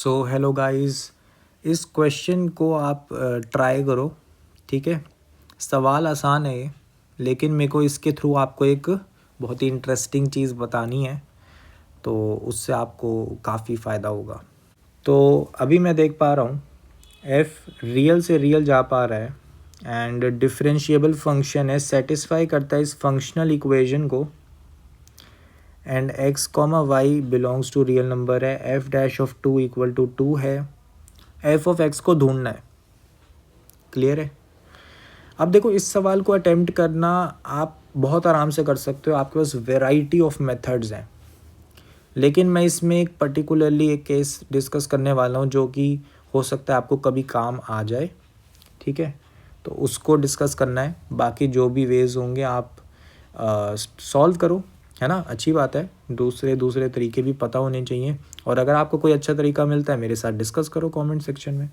Hello guys, इस question को आप ट्राई करो। ठीक है, सवाल आसान है ये, लेकिन मेरे को इसके थ्रू आपको एक बहुत ही इंटरेस्टिंग चीज़ बतानी है, तो उससे आपको काफ़ी फ़ायदा होगा। तो अभी मैं देख पा रहा हूँ f रियल से रियल जा पा रहा है एंड डिफरेंशिएबल फंक्शन है, सेटिस्फाई करता है इस फंक्शनल इक्वेशन को and x comma y belongs to real number है, f dash of 2 equal to 2 है। f ऑफ x को ढूंढना है। क्लियर है? अब देखो, इस सवाल को अटेम्प्ट करना आप बहुत आराम से कर सकते हो, आपके पास वेराइटी ऑफ मेथड्स हैं, लेकिन मैं इसमें एक पर्टिकुलरली एक केस डिस्कस करने वाला हूँ जो कि हो सकता है आपको कभी काम आ जाए। ठीक है, तो उसको डिस्कस करना है। बाकी जो भी वेज होंगे आप सॉल्व करो, है ना। अच्छी बात है, दूसरे तरीके भी पता होने चाहिए, और अगर आपको कोई अच्छा तरीका मिलता है मेरे साथ डिस्कस करो कमेंट सेक्शन में।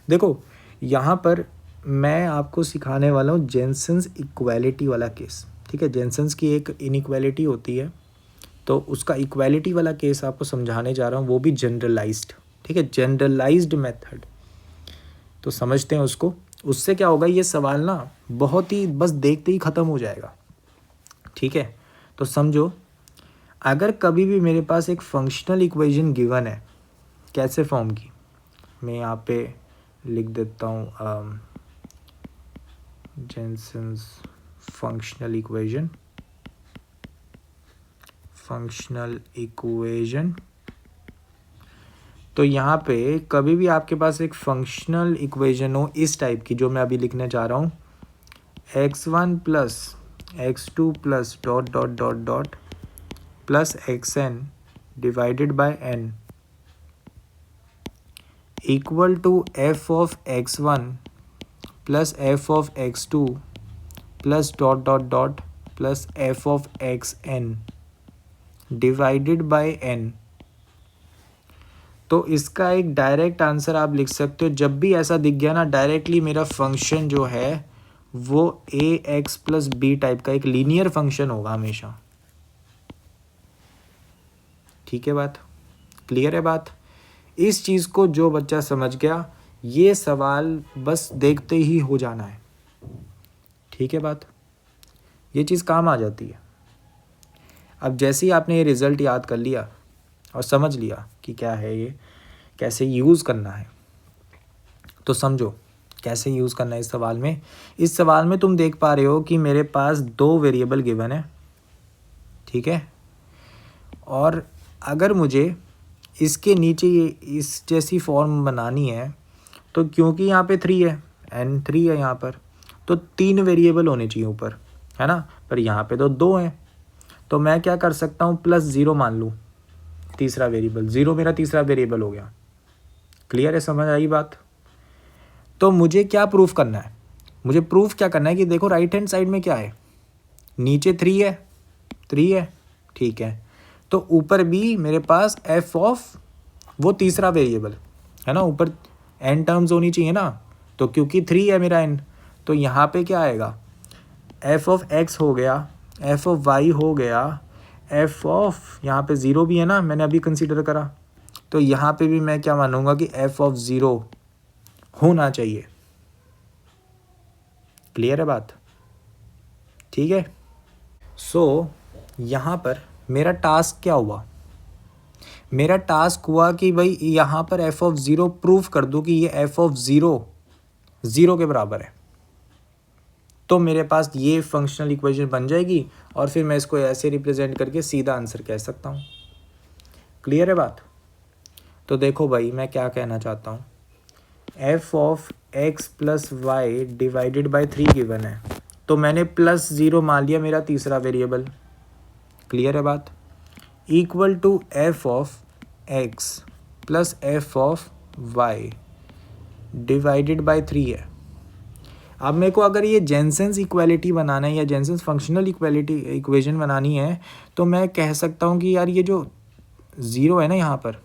देखो, यहाँ पर मैं आपको सिखाने वाला हूँ जेनसेंस इक्वालिटी वाला केस। ठीक है, जेनसेंस की एक इनइक्वालिटी होती है, तो उसका इक्वालिटी वाला केस आपको समझाने जा रहा हूँ, वो भी जनरलाइज्ड। ठीक है, जनरलाइज्ड मेथड, तो समझते हैं उसको। उससे क्या होगा, ये सवाल ना बहुत ही बस देखते ही ख़त्म हो जाएगा। ठीक है, तो समझो, अगर कभी भी मेरे पास एक फंक्शनल इक्वेशन गिवन है, कैसे फॉर्म की, मैं यहाँ पे लिख देता हूँ जेनसेंस फंक्शनल इक्वेशन। तो यहाँ पे कभी भी आपके पास एक फंक्शनल इक्वेशन हो इस टाइप की, जो मैं अभी लिखने जा रहा हूँ, x1 plus x2 plus dot dot dot dot plus xn divided by n equal to f of x1 plus f of x2 plus dot dot dot plus f of xn divided by n। तो इसका एक direct answer आप लिख सकते हो, जब भी ऐसा दिख गया ना, डायरेक्टली मेरा फंक्शन जो है वो ax प्लस बी टाइप का एक लीनियर फंक्शन होगा हमेशा। ठीक है, बात क्लियर है? बात, इस चीज़ को जो बच्चा समझ गया, ये सवाल बस देखते ही हो जाना है। ठीक है, बात, ये चीज़ काम आ जाती है। अब जैसे ही आपने ये रिज़ल्ट याद कर लिया और समझ लिया कि क्या है ये, कैसे यूज़ करना है, तो समझो कैसे यूज़ करना है इस सवाल में। इस सवाल में तुम देख पा रहे हो कि मेरे पास 2 वेरिएबल गिवन है। ठीक है, और अगर मुझे इसके नीचे ये इस जैसी फॉर्म बनानी है, तो क्योंकि यहाँ पे 3 है, n3 है यहाँ पर, तो 3 वेरिएबल होने चाहिए ऊपर, है ना, पर यहाँ पे तो 2 हैं। तो मैं क्या कर सकता हूँ, +0 मान लूँ तीसरा वेरिएबल, 0 मेरा तीसरा वेरिएबल हो गया। क्लियर है? समझ आई बात? तो मुझे क्या प्रूफ करना है, मुझे प्रूफ क्या करना है कि देखो राइट हैंड साइड में क्या है, नीचे 3 है। ठीक है, तो ऊपर भी मेरे पास f ऑफ वो तीसरा वेरिएबल है ना, ऊपर n टर्म्स होनी चाहिए ना, तो क्योंकि 3 है मेरा n, तो यहाँ पे क्या आएगा, f ऑफ x हो गया, f ऑफ y हो गया, f ऑफ यहाँ पे 0 भी है ना, मैंने अभी कंसीडर करा, तो यहाँ पे भी मैं क्या मानूंगा कि f ऑफ 0 होना चाहिए। क्लियर है बात? ठीक है, सो यहाँ पर मेरा टास्क क्या हुआ, मेरा टास्क हुआ कि भाई यहाँ पर f ऑफ 0 प्रूफ कर दूँ कि ये f ऑफ 0 के बराबर है, तो मेरे पास ये फंक्शनल इक्वेशन बन जाएगी, और फिर मैं इसको ऐसे रिप्रेजेंट करके सीधा आंसर कह सकता हूँ। क्लियर है बात? तो देखो भाई, मैं क्या कहना चाहता हूँ, f of x plus y divided by 3 given है, तो मैंने +0 मान लिया मेरा तीसरा वेरिएबल। क्लियर है बात? Equal to f of x plus f of y divided by 3 है। अब मेरे को अगर ये जेनसेंस इक्वालिटी बनाना है या जेनसेंस फंक्शनल इक्वालिटी इक्वेशन बनानी है, तो मैं कह सकता हूँ कि यार ये जो 0 है ना, यहाँ पर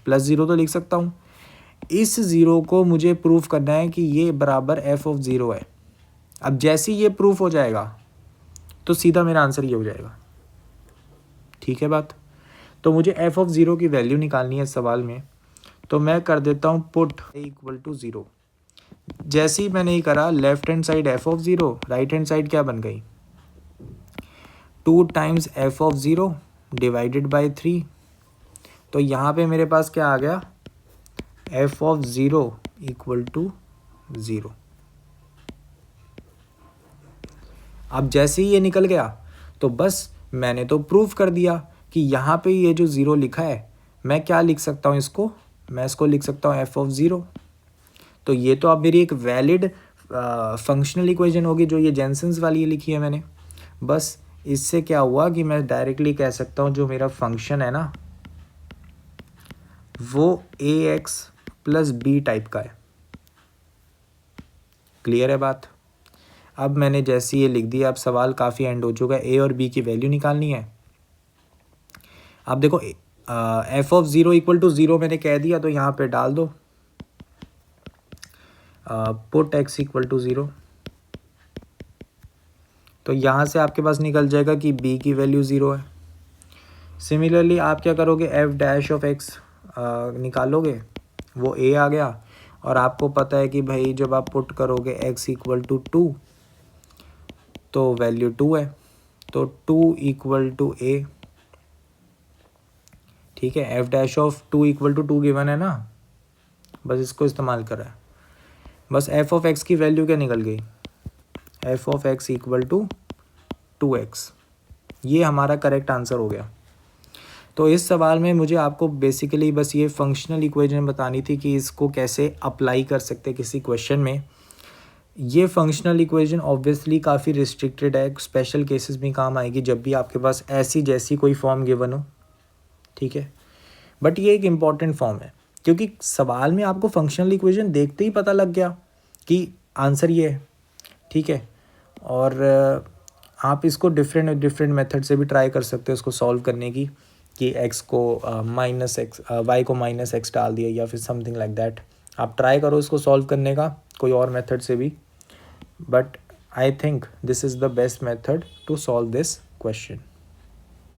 +0 तो लिख सकता हूँ, इस 0 को मुझे प्रूफ करना है कि ये बराबर f ऑफ 0 है। अब जैसे ही ये प्रूफ हो जाएगा तो सीधा मेरा आंसर ये हो जाएगा। ठीक है बात? तो मुझे f ऑफ 0 की वैल्यू निकालनी है इस सवाल में, तो मैं कर देता हूँ पुट इक्वल टू 0। जैसे ही मैंने ये करा, left hand side F of 0, right hand side क्या बन गई 2 times F of 0 divided by 3। तो यहाँ पे मेरे पास क्या आ गया एफ ऑफ 0 इक्वल टू 0। अब जैसे ही ये निकल गया तो बस मैंने तो प्रूफ कर दिया कि यहाँ पे ये जो 0 लिखा है, मैं क्या लिख सकता हूँ इसको, मैं इसको लिख सकता हूँ एफ ऑफ 0। तो ये तो अब मेरी एक वैलिड फंक्शनल इक्वेशन होगी जो ये जेनसेंस वाली लिखी है मैंने। बस इससे क्या हुआ कि मैं डायरेक्टली कह सकता हूँ जो मेरा फंक्शन है ना वो ए एक्स प्लस बी टाइप का है। क्लियर है बात। अब मैंने जैसे ये लिख दिया, अब सवाल काफ़ी एंड हो चुका है। ए और बी की वैल्यू निकालनी है। अब देखो एफ ऑफ 0 इक्वल टू 0 मैंने कह दिया, तो यहाँ पे डाल दो पुट एक्स इक्वल टू 0। तो यहाँ से आपके पास निकल जाएगा कि b की वैल्यू 0 है। सिमिलरली आप क्या करोगे, एफ डैश ऑफ एक्स निकालोगे, वो a आ गया। और आपको पता है कि भाई जब आप पुट करोगे x इक्वल टू 2 तो वैल्यू 2 है, तो 2 इक्वल टू a। ठीक है, f dash of 2 equal to 2 given है ना, बस इसको इस्तेमाल कर रहा है। बस एफ ऑफ एक्स की वैल्यू क्या निकल गई, f of x equal to 2x। ये हमारा करेक्ट आंसर हो गया। तो इस सवाल में मुझे आपको बेसिकली बस ये फंक्शनल इक्वेशन बतानी थी कि इसको कैसे अप्लाई कर सकते हैं किसी क्वेश्चन में। ये फंक्शनल इक्वेशन ऑब्वियसली काफ़ी रिस्ट्रिक्टेड है, स्पेशल केसेस में काम आएगी जब भी आपके पास ऐसी जैसी कोई फॉर्म गिवन हो। ठीक है, बट ये एक इम्पॉर्टेंट फॉर्म है क्योंकि सवाल में आपको फंक्शनल इक्वेशन देखते ही पता लग गया कि आंसर ये है। ठीक है, और आप इसको डिफरेंट मेथड से भी ट्राई कर सकते हो इसको सॉल्व करने की, कि x को माइनस एक्स, y को माइनस एक्स डाल दिया या फिर समथिंग लाइक दैट। आप ट्राई करो इसको सॉल्व करने का कोई और मेथड से भी, but I think this is the best method to solve this question.